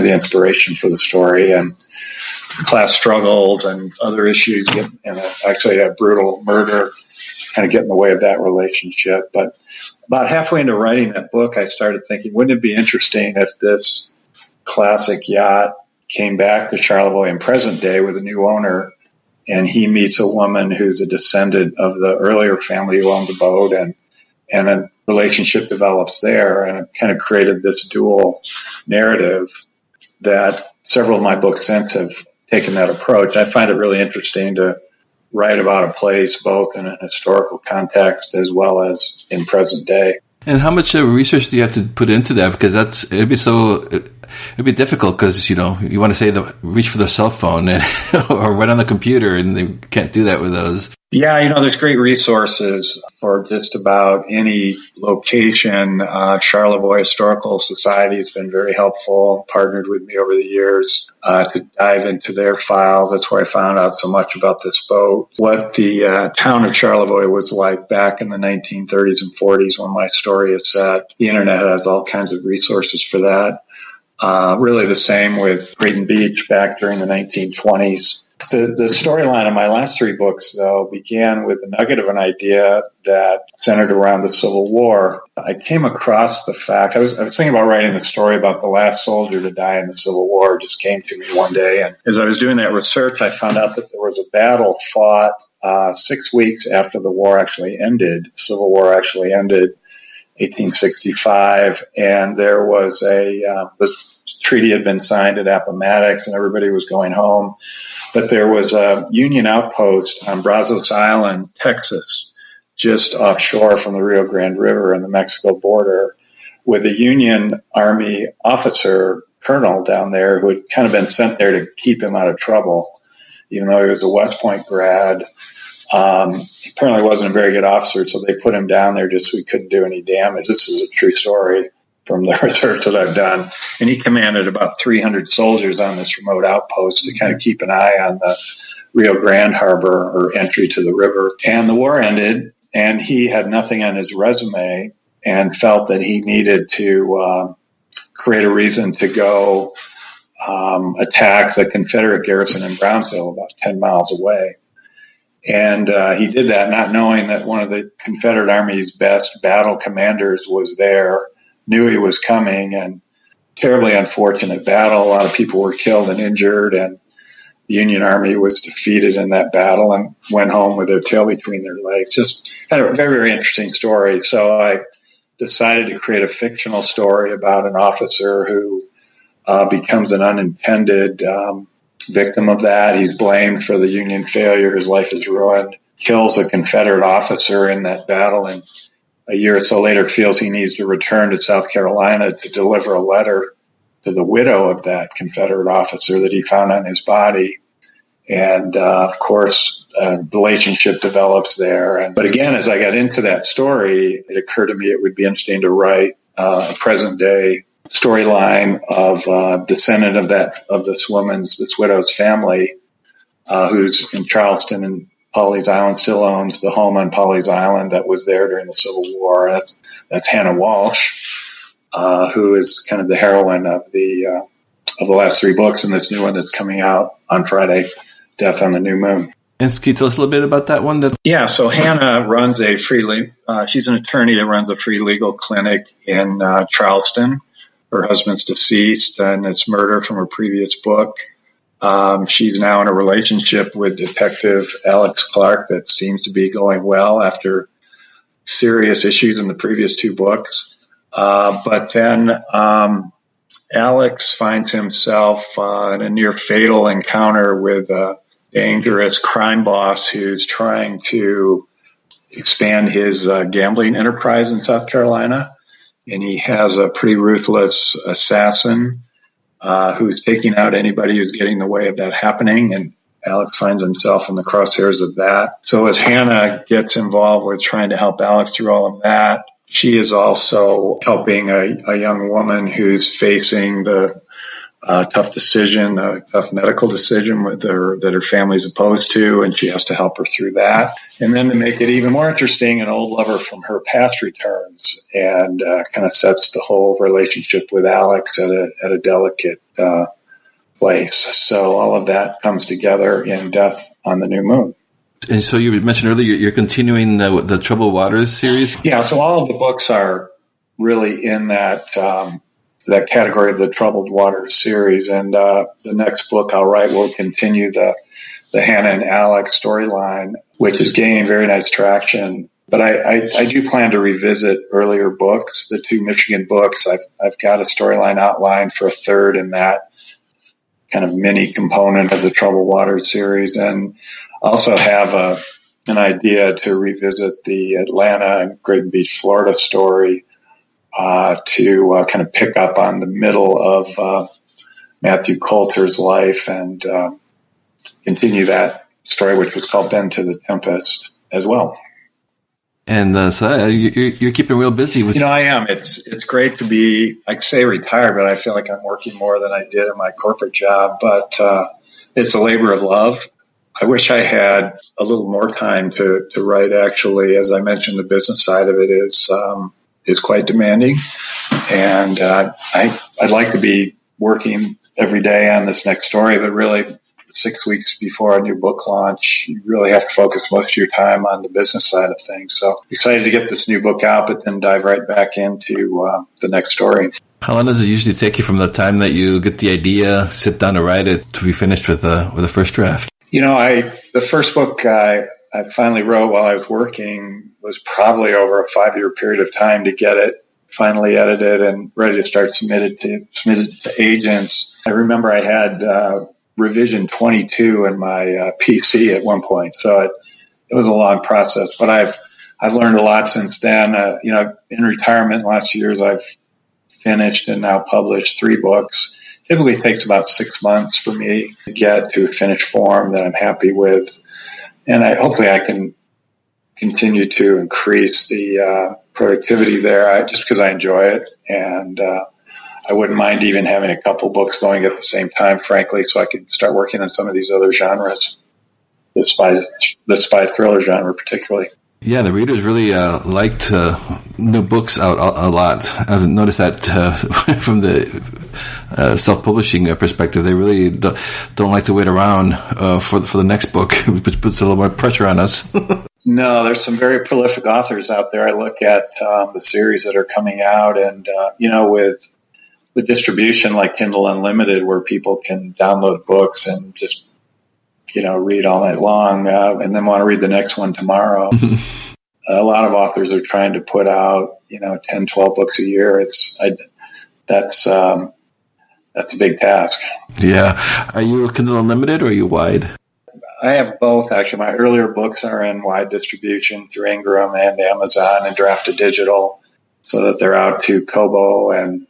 the inspiration for the story. And class struggles and other issues, and actually a brutal murder kind of get in the way of that relationship. But about halfway into writing that book, I started thinking, wouldn't it be interesting if this classic yacht came back to Charlevoix in present day with a new owner, and he meets a woman who's a descendant of the earlier family who owned the boat, and a relationship develops there, and it kind of created this dual narrative that several of my books since have taken that approach. I find it really interesting to write about a place both in a historical context as well as in present day. And how much research do you have to put into that? Because it'd be difficult because, you want to say reach for the cell phone or right on the computer, and they can't do that with those. Yeah, there's great resources for just about any location. Charlevoix Historical Society has been very helpful, partnered with me over the years to dive into their files. That's where I found out so much about this boat. What the town of Charlevoix was like back in the 1930s and 40s when my story is set. The internet has all kinds of resources for that. Really the same with Graydon Beach back during the 1920s. The storyline of my last three books, though, began with the nugget of an idea that centered around the Civil War. I came across the fact, I was thinking about writing the story about the last soldier to die in the Civil War. It just came to me one day. And as I was doing that research, I found out that there was a battle fought 6 weeks after the war actually ended. The Civil War actually ended 1865, and there was the treaty had been signed at Appomattox, and everybody was going home. But there was a Union outpost on Brazos Island, Texas, just offshore from the Rio Grande River and the Mexico border, with a Union Army officer, colonel down there, who had kind of been sent there to keep him out of trouble, even though he was a West Point grad. He apparently wasn't a very good officer, so they put him down there just so he couldn't do any damage. This is a true story from the research that I've done. And he commanded about 300 soldiers on this remote outpost to kind of keep an eye on the Rio Grande harbor or entry to the river. And the war ended, and he had nothing on his resume and felt that he needed to create a reason to go attack the Confederate garrison in Brownsville, about 10 miles away. And he did that not knowing that one of the Confederate Army's best battle commanders was there, knew he was coming, and terribly unfortunate battle. A lot of people were killed and injured, and the Union Army was defeated in that battle and went home with their tail between their legs. Just kind of a very, very interesting story. So I decided to create a fictional story about an officer who becomes an unintended victim of that. He's blamed for the Union failure. His life is ruined. Kills a Confederate officer in that battle, and a year or so later feels he needs to return to South Carolina to deliver a letter to the widow of that Confederate officer that he found on his body. And, of course, a relationship develops there. But again, as I got into that story, it occurred to me it would be interesting to write a present-day storyline of descendant of this widow's family, who's in Charleston and Pawleys Island, still owns the home on Pawleys Island that was there during the Civil War. That's Hannah Walsh, who is kind of the heroine of the last three books, and this new one that's coming out on Friday, Death on the New Moon. And can you tell us a little bit about that one? Yeah, so Hannah runs she's an attorney that runs a free legal clinic in Charleston. Her husband's deceased, and it's murder from her previous book. She's now in a relationship with Detective Alex Clark that seems to be going well after serious issues in the previous two books. But then Alex finds himself in a near fatal encounter with a dangerous crime boss who's trying to expand his gambling enterprise in South Carolina. And he has a pretty ruthless assassin who's taking out anybody who's getting in the way of that happening. And Alex finds himself in the crosshairs of that. So as Hannah gets involved with trying to help Alex through all of that, she is also helping a young woman who's facing the tough decision, a tough medical decision that her family's opposed to, and she has to help her through that. And then to make it even more interesting, an old lover from her past returns and kind of sets the whole relationship with Alex at a delicate place. So all of that comes together in Death on the New Moon. And so you mentioned earlier you're continuing the Troubled Waters series? Yeah, so all of the books are really in that category of the Troubled Waters series. And the next book I'll write will continue the Hannah and Alex storyline, which is gaining very nice traction. But I do plan to revisit earlier books, the two Michigan books. I've got a storyline outlined for a third in that kind of mini component of the Troubled Waters series, and also have an idea to revisit the Atlanta and Graton Beach, Florida story to kind of pick up on the middle of Matthew Coulter's life and continue that story, which was called Bend to the Tempest as well. And so you're keeping real busy with. I am. It's great to be, I'd say retired, but I feel like I'm working more than I did in my corporate job. But it's a labor of love. I wish I had a little more time to write. Actually, as I mentioned, the business side of it is quite demanding, and I'd like to be working every day on this next story. But really, 6 weeks before a new book launch, you really have to focus most of your time on the business side of things. So excited to get this new book out, but then dive right back into the next story. How long does it usually take you from the time that you get the idea, sit down to write it, to be finished with the first draft? The first book I finally wrote while I was working was probably over a 5-year period of time to get it finally edited and ready to start submitted to agents. I remember I had revision 22 in my PC at one point, so it was a long process. But I've learned a lot since then. In retirement, last years I've finished and now published 3 books. Typically takes about 6 months for me to get to a finished form that I'm happy with, and hopefully I can continue to increase the productivity there just because I enjoy it, and I wouldn't mind even having a couple books going at the same time, frankly, so I could start working on some of these other genres, the spy thriller genre particularly. Yeah, the readers really liked new books out a lot. I've noticed that from the self-publishing perspective. They really don't like to wait around for the next book, which puts a little more pressure on us. No, there's some very prolific authors out there. I look at the series that are coming out, and with the distribution like Kindle Unlimited, where people can download books and just read all night long, and then want to read the next one tomorrow. A lot of authors are trying to put out 10, 12 books a year. That's a big task. Yeah. Are you Kindle Unlimited or are you wide? I have both, actually. My earlier books are in wide distribution through Ingram and Amazon and Drafted Digital, so that they're out to Kobo and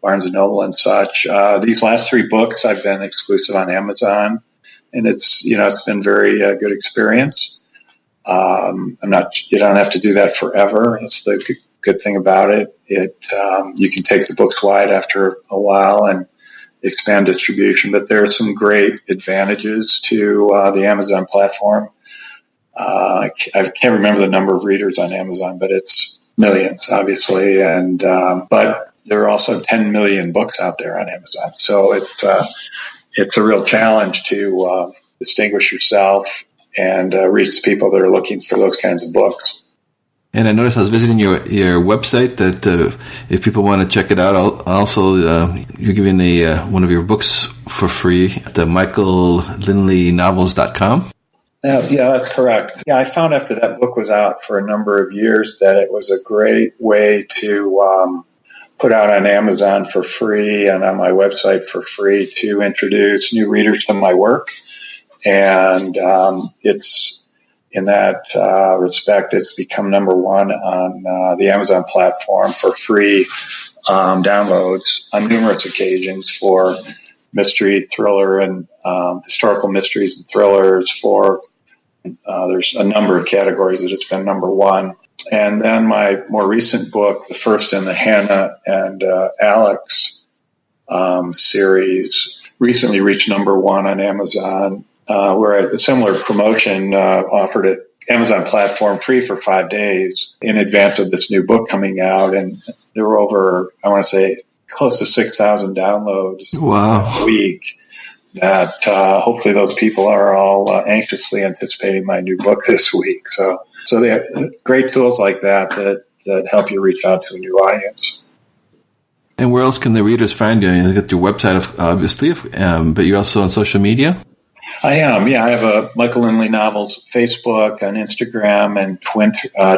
Barnes & Noble and such. These last 3 books I've been exclusive on Amazon, and it's been very good experience. You don't have to do that forever. It's the good thing about it. You can take the books wide after a while and expand distribution, but there are some great advantages to the Amazon platform. I can't remember the number of readers on Amazon, but it's millions, obviously, and but there are also 10 million books out there on Amazon, so it's a real challenge to distinguish yourself and reach the people that are looking for those kinds of books. And I noticed I was visiting your website that if people want to check it out, also you're giving one of your books for free at the michaellindleynovels.com. Yeah, that's correct. Yeah, I found after that book was out for a number of years that it was a great way to put out on Amazon for free and on my website for free to introduce new readers to my work. And it's in that respect, it's become number one on the Amazon platform for free downloads on numerous occasions for mystery, thriller, and historical mysteries and thrillers. There's a number of categories that it's been number one. And then my more recent book, the first in the Hannah and Alex series. Recently reached number one on Amazon. Where a similar promotion offered it Amazon platform free for 5 days in advance of this new book coming out, and there were over, I want to say, close to 6,000 downloads a week. That hopefully those people are all anxiously anticipating my new book this week. So they have great tools like that help you reach out to a new audience. And where else can the readers find you? You got your website, obviously, but you're also on social media? I am, yeah. I have a Michael Lindley Novels Facebook and Instagram and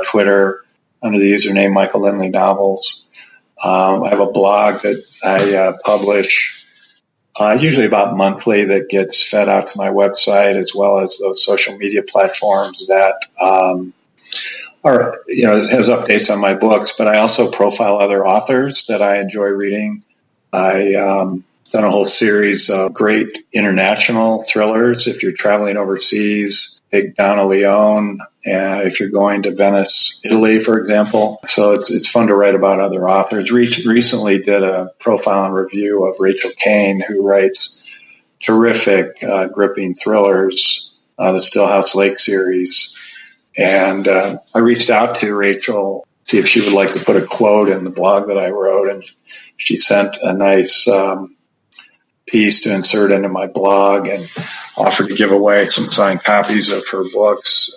Twitter under the username Michael Lindley Novels. I have a blog that I publish usually about monthly that gets fed out to my website, as well as those social media platforms that has updates on my books. But I also profile other authors that I enjoy reading. I done a whole series of great international thrillers. If you're traveling overseas, take Donna Leone, if you're going to Venice, Italy, for example. So it's fun to write about other authors. Recently did a profile and review of Rachel Kane, who writes terrific, gripping thrillers, the Stillhouse Lake series. And I reached out to Rachel to see if she would like to put a quote in the blog that I wrote, and she sent a nice piece to insert into my blog and offered to give away some signed copies of her books.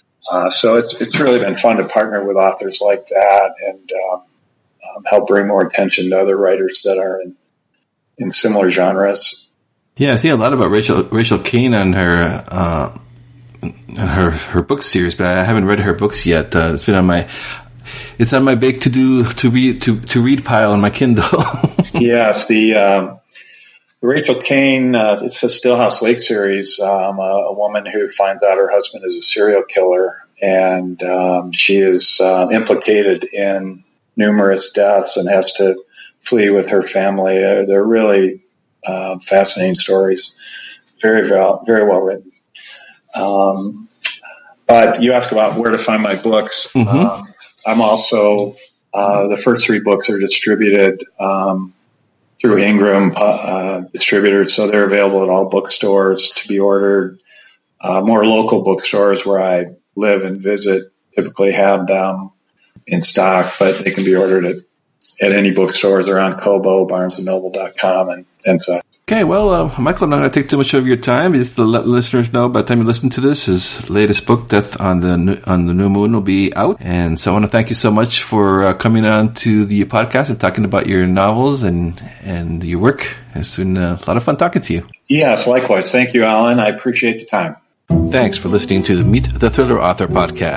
So it's really been fun to partner with authors like that and help bring more attention to other writers that are in similar genres. Yeah, I see a lot about Rachel Kane on her book series, but I haven't read her books yet. It's been on my big to read pile on my Kindle. Yes, the Rachel Kane, it's a Stillhouse Lake series, a woman who finds out her husband is a serial killer, and she is implicated in numerous deaths and has to flee with her family. They're really fascinating stories, very well written. But you asked about where to find my books. Mm-hmm. I'm also, the first 3 books are distributed through Ingram distributors, so they're available at all bookstores to be ordered. More local bookstores where I live and visit typically have them in stock, but they can be ordered at any bookstores around Kobo, BarnesandNoble.com, and such. Okay, well, Michael, I'm not going to take too much of your time. Just to let listeners know, by the time you listen to this, his latest book, Death on the New Moon, will be out. And so I want to thank you so much for coming on to the podcast and talking about your novels and your work. It's been a lot of fun talking to you. Yes, likewise. Thank you, Alan. I appreciate the time. Thanks for listening to the Meet the Thriller Author podcast.